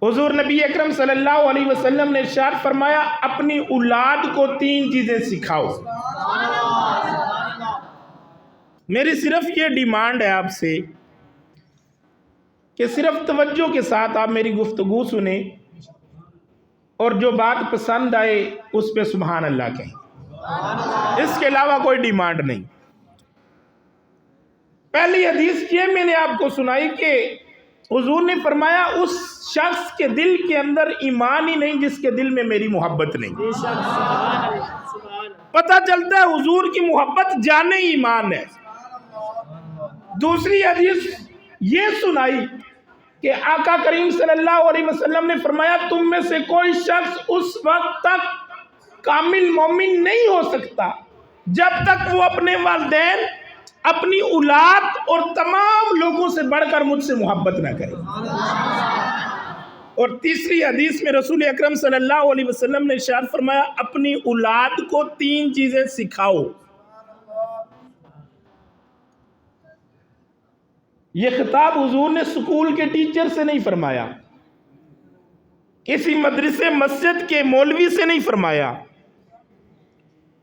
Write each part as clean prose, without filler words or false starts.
حضور نبی اکرم صلی اللہ علیہ وسلم نے ارشاد فرمایا اپنی اولاد کو 3 چیزیں سکھاؤ۔ میری صرف یہ ڈیمانڈ ہے آپ سے کہ صرف توجہ کے ساتھ آپ میری گفتگو سنیں اور جو بات پسند آئے اس پہ سبحان اللہ کہیں، اس کے علاوہ کوئی ڈیمانڈ نہیں۔ پہلی حدیث یہ میں نے آپ کو سنائی کہ حضور نے فرمایا اس شخص کے دل کے اندر ایمان ہی نہیں جس کے دل میں میری محبت نہیں۔ پتہ چلتا ہے حضور کی محبت جانے ایمان ہے۔ دوسری حدیث یہ سنائی کہ آقا کریم صلی اللہ علیہ وسلم نے فرمایا تم میں سے کوئی شخص اس وقت تک کامل مومن نہیں ہو سکتا جب تک وہ اپنے والدین، اپنی اولاد اور تمام لوگوں سے بڑھ کر مجھ سے محبت نہ کرے۔ اور تیسری حدیث میں رسول اکرم صلی اللہ علیہ وسلم نے ارشاد فرمایا اپنی اولاد کو 3 چیزیں سکھاؤ۔ یہ خطاب حضور نے سکول کے ٹیچر سے نہیں فرمایا، کسی مدرسے مسجد کے مولوی سے نہیں فرمایا،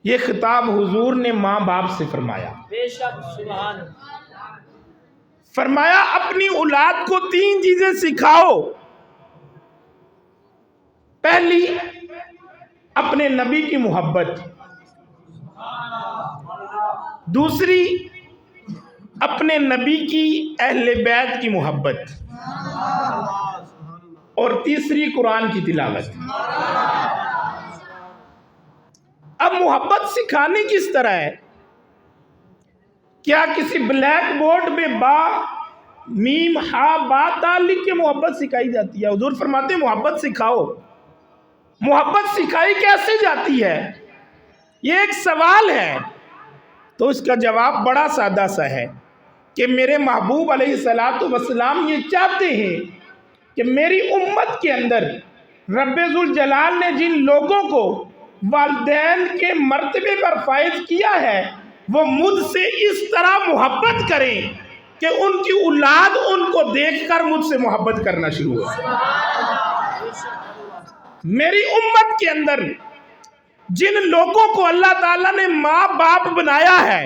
یہ خطاب حضور نے ماں باپ سے فرمایا۔ بے شک سبحان، فرمایا اپنی اولاد کو 3 چیزیں سکھاؤ۔ پہلی، اپنے نبی کی محبت۔ دوسری، اپنے نبی کی اہل بیت کی محبت۔ اور تیسری، قرآن کی تلاوت۔ اب محبت سکھانی کس طرح ہے؟ کیا کسی بلیک بورڈ پہ با میم ہا با تا لکھ کے محبت سکھائی جاتی ہے؟ حضور فرماتے ہیں محبت سکھاؤ۔ محبت سکھائی کیسے جاتی ہے؟ یہ ایک سوال ہے، تو اس کا جواب بڑا سادہ سا ہے کہ میرے محبوب علیہ الصلوۃ والسلام یہ چاہتے ہیں کہ میری امت کے اندر رب ذوالجلال نے جن لوگوں کو والدین کے مرتبے پر فائز کیا ہے وہ مجھ سے اس طرح محبت کریں کہ ان کی اولاد ان کو دیکھ کر مجھ سے محبت کرنا شروع ہو۔ میری امت کے اندر جن لوگوں کو اللہ تعالیٰ نے ماں باپ بنایا ہے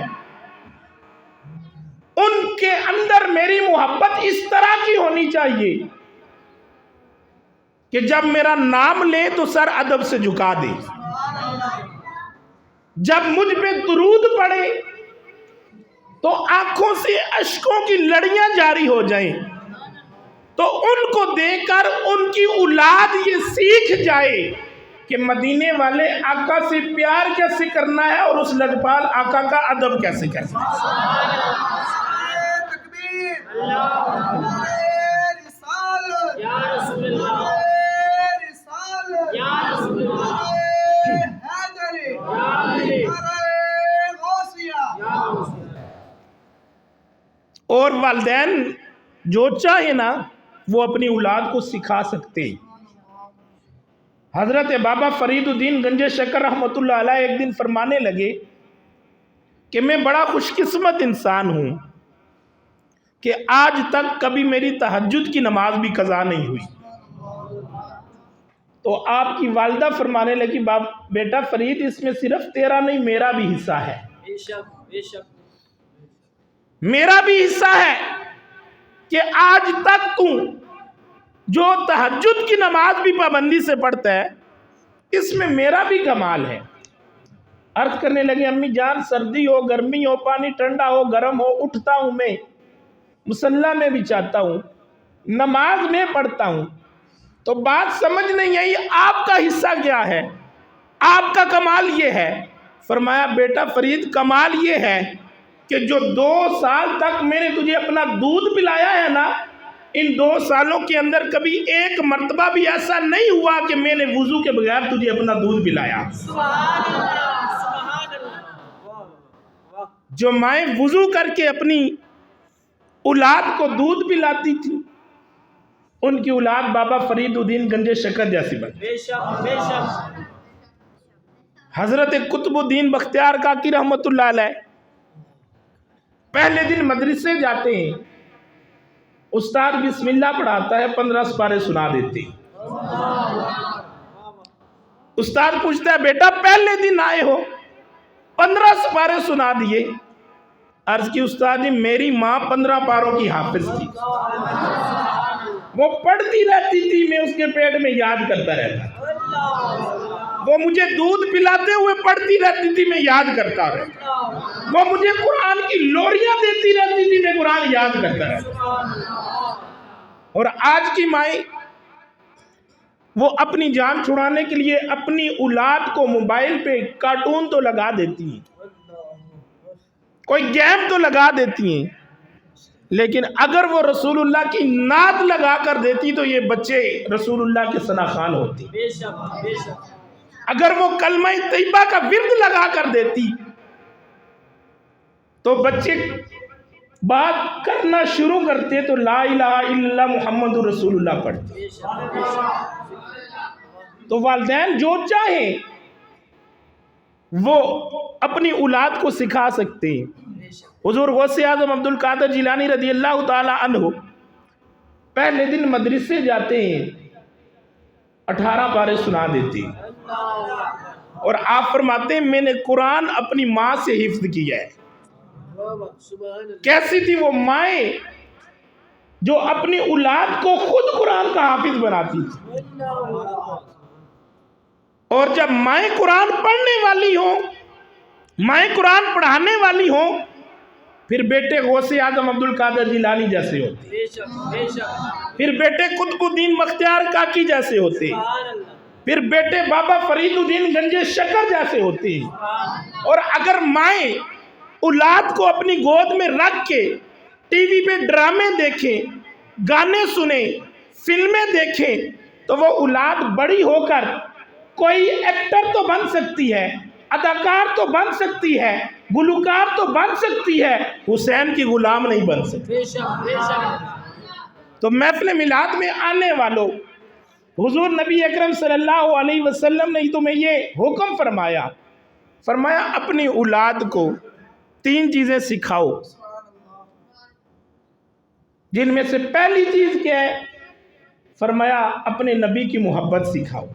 ان کے اندر میری محبت اس طرح کی ہونی چاہیے کہ جب میرا نام لے تو سر ادب سے جھکا دے، جب مجھ پہ درود پڑے تو آنکھوں سے اشکوں کی لڑیاں جاری ہو جائیں، تو ان کو دیکھ کر ان کی اولاد یہ سیکھ جائے کہ مدینے والے آقا سے پیار کیسے کرنا ہے اور اس لجپال آقا کا ادب کیسے کرنا ہے۔ یا رسول اللہ، یا رسول اللہ، اور والدین جو چاہے نا وہ اپنی اولاد کو سکھا سکتے۔ حضرت بابا فرید الدین گنج شکر رحمۃ اللہ علیہ ایک دن فرمانے لگے کہ میں بڑا خوش قسمت انسان ہوں کہ آج تک کبھی میری تہجد کی نماز بھی قضا نہیں ہوئی۔ تو آپ کی والدہ فرمانے لگی بیٹا فرید اس میں صرف تیرا نہیں میرا بھی حصہ ہے، بے شک بے شک، میرا بھی حصہ ہے کہ آج تک تو جو تہجد کی نماز بھی پابندی سے پڑھتا ہے اس میں میرا بھی کمال ہے۔ عرض کرنے لگے امی جان سردی ہو گرمی ہو پانی ٹھنڈا ہو گرم ہو اٹھتا ہوں میں مصلی میں بھی چاہتا ہوں نماز میں پڑھتا ہوں، تو بات سمجھ نہیں آئی آپ کا حصہ کیا ہے، آپ کا کمال یہ ہے۔ فرمایا بیٹا فرید کمال یہ ہے کہ جو 2 سال تک میں نے تجھے اپنا دودھ پلایا ہے نا، ان 2 سالوں کے اندر کبھی ایک مرتبہ بھی ایسا نہیں ہوا کہ میں نے وضو کے بغیر تجھے اپنا دودھ پلایا۔ سبحان اللہ سبحان اللہ، جو مائیں وضو کر کے اپنی اولاد کو دودھ پلاتی تھی ان کی اولاد بابا فرید الدین گنج شکر جیسی بن۔ بے شک بے شک، حضرت قطب الدین بختیار کاکی رحمۃ اللہ علیہ پہلے دن مدرسے جاتے ہیں، استاد بسم اللہ پڑھاتا ہے 15 سپارے سنا دیتے ہیں، उस्ताद पूछता है, बेटा पहले दिन आए हो 15 सिपारे सुना दिए। अर्ज की, उस्ताद जी मेरी माँ 15 पारों की हाफिज थी, वो पढ़ती रहती थी, मैं उसके पेट में याद करता रहता। वो मुझे दूध पिलाते हुए पढ़ती रहती थी, मैं याद करता रहता। वो मुझे कुरान की लोरियां देती रहती थी, मैं कुरान याद करता रहता। और आज की माएँ, वो अपनी जान छुड़ाने के लिए अपनी औलाद को मोबाइल पे कार्टून तो लगा देती हैं, कोई गेम तो लगा देती हैं, लेकिन अगर वो रसूलुल्लाह की नात लगा कर देती तो ये बच्चे रसूलुल्लाह के सनाखान होते। बेशक बेशक। अगर वो कलमा तैयबा का विर्द लगा कर देती तो बच्चे बात करना शुरू करते तो ला इलाहा इल्लल्लाह मुहम्मदुर रसूलुल्लाह पढ़ते। बेशक बेशक। तो वालिदैन जो चाहे वो अपनी औलाद को सिखा सकते हैं। हुजूर गौसे आज़म अब्दुल कादिर जिलानी रज़ी अल्लाह ताला अन्हु पहले दिन मदरसे जाते हैं, 18 पारे सुना देते हैं और आप फरमाते हैं मैंने कुरान अपनी माँ से हिफ्ज किया है। कैसी थी वो माएँ जो अपनी औलाद को खुद कुरान का हाफिज बनाती थी। और जब माएँ कुरान पढ़ने वाली हो, माएँ कुरान पढ़ाने वाली हो, फिर बेटे गौसे आज़म अब्दुल कादिर जिलानी जैसे होते, बेशक बेशक। फिर बेटे कुतुबुद्दीन बख्तियार काकी जैसे होते, फिर बेटे बाबा फरीदुद्दीन गंजे शकर जैसे होते। और अगर माएँ औलाद को अपनी गोद में रख के टीवी पे ड्रामे देखें, गाने सुने, फिल्में देखें, तो वो औलाद बड़ी होकर कोई एक्टर तो बन सकती है, अदाकार तो बन सकती है, गुलकार तो बन सकती है, हुसैन की गुलाम नहीं बन सकती। बेशक बेशक। तो महफिल मिलाद में आने वालों, हुजूर नबी अकरम सल्लल्लाहु अलैहि वसल्लम ने तुम्हें ये हुक्म फरमाया, फरमाया अपनी औलाद को 3 चीज़ें सिखाओ, जिनमें से पहली चीज़ क्या है? फरमाया अपने नबी की मोहब्बत सिखाओ।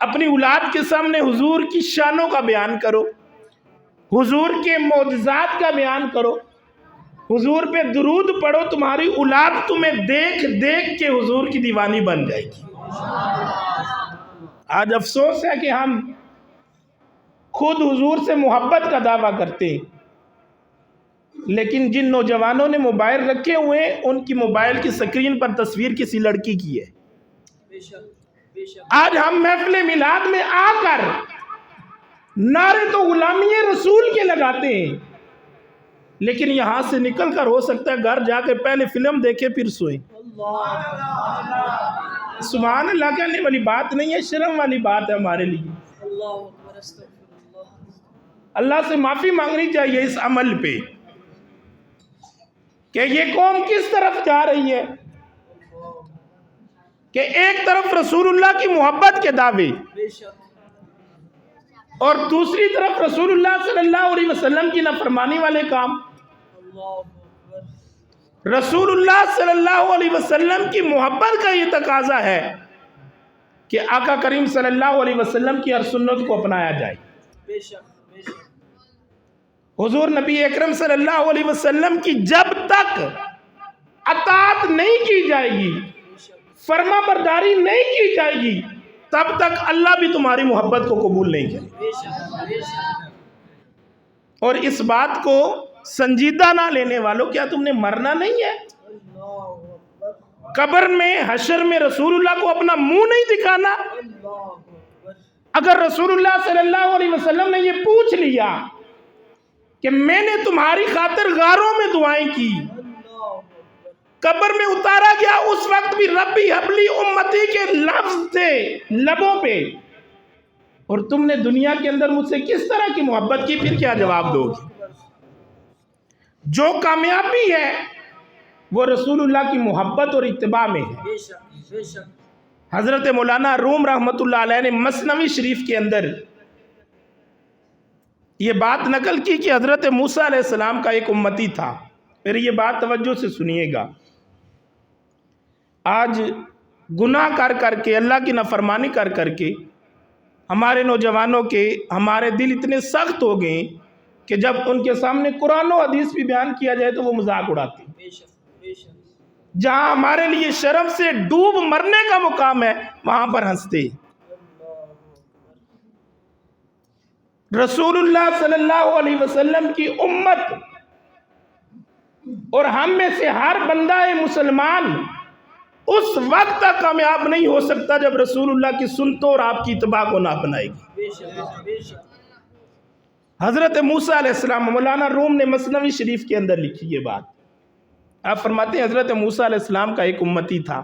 अपनी औलाद के सामने हुजूर की शानों का बयान करो, हुजूर के मोजज़ात का बयान करो, हुजूर पे दुरूद पढ़ो, तुम्हारी औलाद तुम्हें देख देख के हुजूर की दीवानी बन जाएगी। आज अफसोस है कि हम खुद हुजूर से मोहब्बत का दावा करते हैं, लेकिन जिन नौजवानों ने मोबाइल रखे हुए हैं उनकी मोबाइल की स्क्रीन पर तस्वीर किसी लड़की की है। बेशक बेशक। आज हम महफिल मिलाद में आकर नारे तो गुलामी रसूल के लगाते हैं, लेकिन यहां से निकल कर हो सकता है घर जाके पहले फिल्म देखे फिर सोए। सुभान अल्लाह, कहने वाली बात नहीं है, शर्म वाली बात है हमारे लिए। अल्लाह से माफी मांगनी चाहिए इस अमल पे कि ये कौम किस तरफ जा रही है कि एक तरफ रसूलुल्लाह की मोहब्बत के दावे और दूसरी तरफ रसूलुल्लाह सल्लल्लाहु अलैहि वसल्लम की नाफरमानी वाले काम। रसूलुल्लाह सल्लल्लाहु अलैहि वसल्लम की मोहब्बत का ये तकाजा है कि आका करीम सल्लल्लाहु अलैहि वसल्लम की हर सुन्नत को अपनाया जाए। हुजूर नबी अकरम सल्लल्लाहु अलैहि वसल्लम की जब तक अताअत नहीं की जाएगी, फर्मा बरदारी नहीं की जाएगी, तब तक अल्लाह भी तुम्हारी मोहब्बत को कबूल नहीं करेगा। और इस बात को संजीदा ना लेने वालों, क्या तुमने मरना नहीं है? कब्र में हशर में रसूलुल्लाह को अपना मुंह नहीं दिखाना? अगर रसूलुल्लाह सल्लल्लाहु अलैहि वसल्लम ने ये पूछ लिया कि मैंने तुम्हारी खातिर गारों में दुआएं की, कब्र में उतारा गया, उस वक्त भी रब्बी हबली उम्मती के लफ्ज थे लबों पे, और तुमने दुनिया के अंदर मुझसे किस तरह की मोहब्बत की, फिर क्या जवाब दोगे? जो कामयाबी है वो रसूलुल्लाह की मोहब्बत और इत्तिबा में है। हजरत मौलाना रूम रहमतुल्लाह अलैह ने मसनवी शरीफ के अंदर ये बात नकल की कि हजरत मूसा अलैहिस्सलाम का एक उम्मती था। मेरी ये बात तवज्जो से सुनिएगा। आज गुनाह कर करके, अल्लाह की नाफरमानी कर करके हमारे नौजवानों के हमारे दिल इतने सख्त हो गए कि जब उनके सामने कुरान और हदीस भी बयान किया जाए तो वो मजाक उड़ाते हैं। बेशक बेशक जहां हमारे लिए शर्म से डूब मरने का मुकाम है वहां पर हंसते हैं। रसूलुल्लाह सल्लल्लाहु अलैहि वसल्लम की उम्मत और हम में से हर बंदा मुसलमान उस वक्त तक कामयाब नहीं हो सकता जब रसूलुल्लाह की सुन्नतों और आपकी इत्तबा को ना अपनाएगी। बेशक बेशक हजरत मूसा अलैहिस्सलाम, मौलाना रूम ने मसनवी शरीफ के अंदर लिखी ये बात। आप फरमाते हैं हजरत मूसा अलैहिस्सलाम का एक उम्मती था,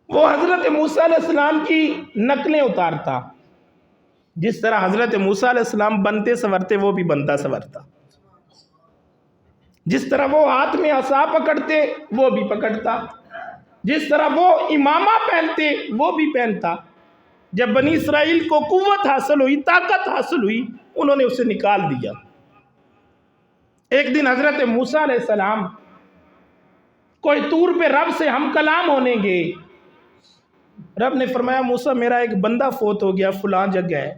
वो हजरत मूसा अलैहिस्सलाम की नकलें उतारता। जिस तरह हजरत मूसा अलैहिस्सलाम बनते संवरते वो भी बनता संवरता, जिस तरह वो हाथ में असा पकड़ते वो भी पकड़ता, जिस तरह वो इमामा पहनते वो भी पहनता। जब बनी इसराइल को कुव्वत हासिल हुई, ताकत हासिल हुई, उन्होंने उसे निकाल दिया। एक दिन हजरत मूसा अलैहिस्सलाम कोई तूर पे रब से हम कलाम होने गए। रब ने फरमाया मूसा मेरा एक बंदा फोत हो गया फलां जगह है,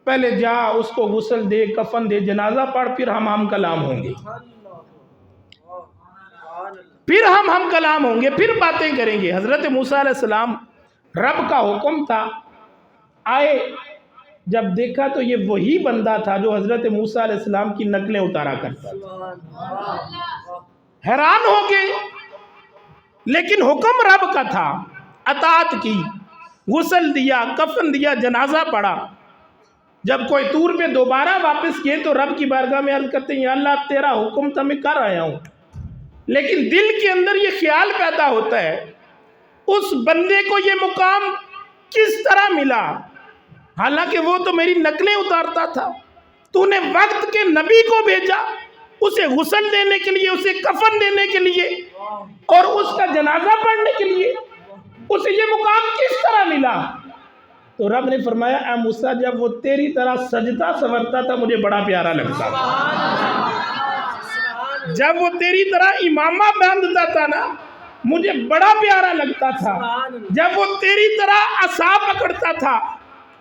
पहले जा उसको गुस्ल दे, कफन दे, जनाजा पढ़, फिर हम कलाम होंगे, फिर हम कलाम होंगे, फिर बातें करेंगे। हजरत मूसा अलैहिस्सलाम रब का हुक्म था, आए, जब देखा तो ये वही बंदा था जो हजरत मूसा अलैहिस्सलाम की नकलें उतारा करता था। हैरान हो गए, लेकिन हुक्म रब का था, अतात की, गुस्ल दिया, कफन दिया, जनाजा पढ़ा। जब कोई तूर पे दोबारा वापस किए तो रब की बारगाह में अर्ज करते हैं या अल्लाह तेरा हुक्म तो मैं कर आया हूँ, लेकिन दिल के अंदर ये ख्याल पैदा होता है उस बंदे को ये मुकाम किस तरह मिला, हालांकि वो तो मेरी नकलें उतारता था। तूने वक्त के नबी को भेजा उसे गुस्ल देने के लिए, उसे कफन देने के लिए और उसका जनाजा पढ़ने के लिए, उसे ये मुकाम किस तरह मिला? तो रब ने फरमाया ऐ मूसा जब वो तेरी तरह सजता संवरता था मुझे बड़ा प्यारा लगता था, जब वो तेरी तरह इमामा बांधता था ना मुझे बड़ा प्यारा लगता था, जब वो तेरी तरह असा पकड़ता था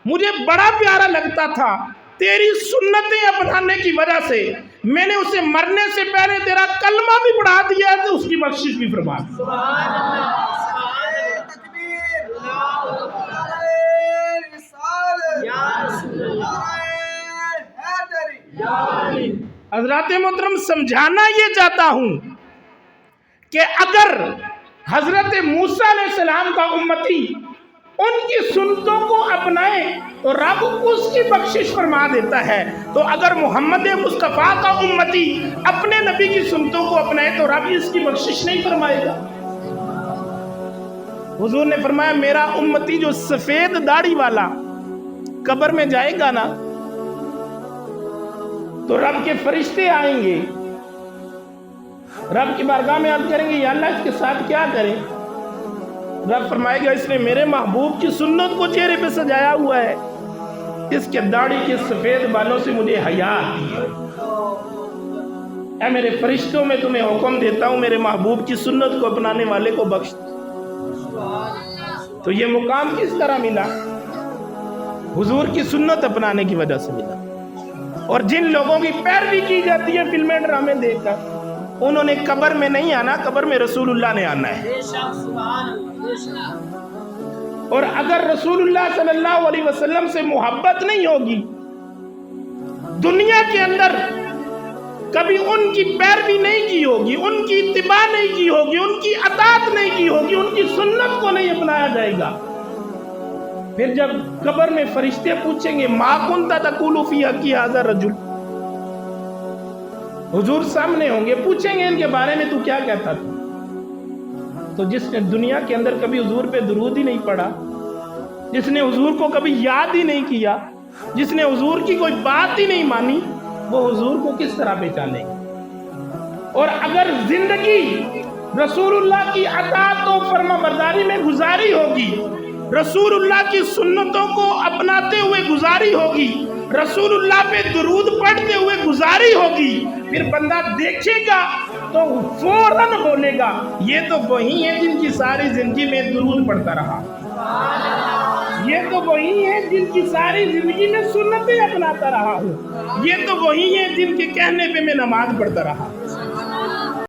मुझे बड़ा प्यारा लगता था। तेरी सुन्नतें अपनाने की वजह से मैंने उसे मरने से पहले तेरा कलमा भी पढ़ा दिया तो उसकी बख्शिश भी फरमा दी। हज़रात मोहतरम समझाना ये चाहता हूँ कि अगर हजरत मूसा अलैहिस्सलाम का उम्मती उनकी सुन्नतों को अपनाए तो रब उसकी बख्शिश फरमा देता है, तो अगर मोहम्मद मुस्तफ़ा का उम्मती अपने नबी की सुन्नतों को अपनाए तो रब इसकी बख्शिश नहीं फरमाएगा। हुजूर ने फरमाया मेरा उम्मती जो सफेद दाढ़ी वाला कब्र में जाएगा ना तो रब के फरिश्ते आएंगे, रब की बारगाह में अर्ज करेंगे या अल्लाह इसके साथ क्या करें? रब फरमाएगा इसने मेरे महबूब की सुन्नत को चेहरे पे सजाया हुआ है, इसके दाढ़ी के सफेद बालों से मुझे हया आती है। ऐ मेरे फरिश्तों में तुम्हें हुक्म देता हूँ मेरे महबूब की सुन्नत को अपनाने वाले को बख्श। तो ये मुकाम किस तरह मिला? हुजूर की सुन्नत अपनाने की वजह से मिला। और जिन लोगों की पैरवी की जाती है फिल्में ड्रामे देखकर, उन्होंने कब्र में नहीं आना, कब्र में रसूलुल्लाह ने आना है। और अगर रसूलुल्लाह सल्लल्लाहु अलैहि वसल्लम से मोहब्बत नहीं होगी, दुनिया के अंदर कभी उनकी पैरवी नहीं की होगी, उनकी इत्तिबा नहीं की होगी, उनकी अतात नहीं की होगी, उनकी सुन्नत को नहीं अपनाया जाएगा, फिर जब कब्र में फरिश्ते पूछेंगे मा कुंता तकुलु फी हक़्क़ि हाज़ा रजुल, हुजूर सामने होंगे, पूछेंगे इनके बारे में तू क्या कहता था? तो जिसने दुनिया के अंदर कभी हुजूर पे दुरूद ही नहीं पढ़ा, जिसने हुजूर को कभी याद ही नहीं किया, जिसने हुजूर की कोई बात ही नहीं मानी, वो हुजूर को किस तरह पहचानेगा? और अगर जिंदगी रसूलुल्लाह की अताअत और फरमाबरदारी में गुजारी होगी, रसूलुल्लाह की सुन्नतों को अपनाते हुए गुजारी होगी, रसूलुल्लाह पे दुरूद पढ़ते हुए गुजारी होगी, फिर बंदा देखेगा तो तो फौरन बोलेगा ये तो वही है जिनकी सारी जिंदगी में दुरूद पढ़ता रहा, ये तो वही है जिनकी सारी जिंदगी में सुन्नतें अपनाता रहा हूँ, ये तो वही है जिनके कहने पे मैं नमाज पढ़ता रहा।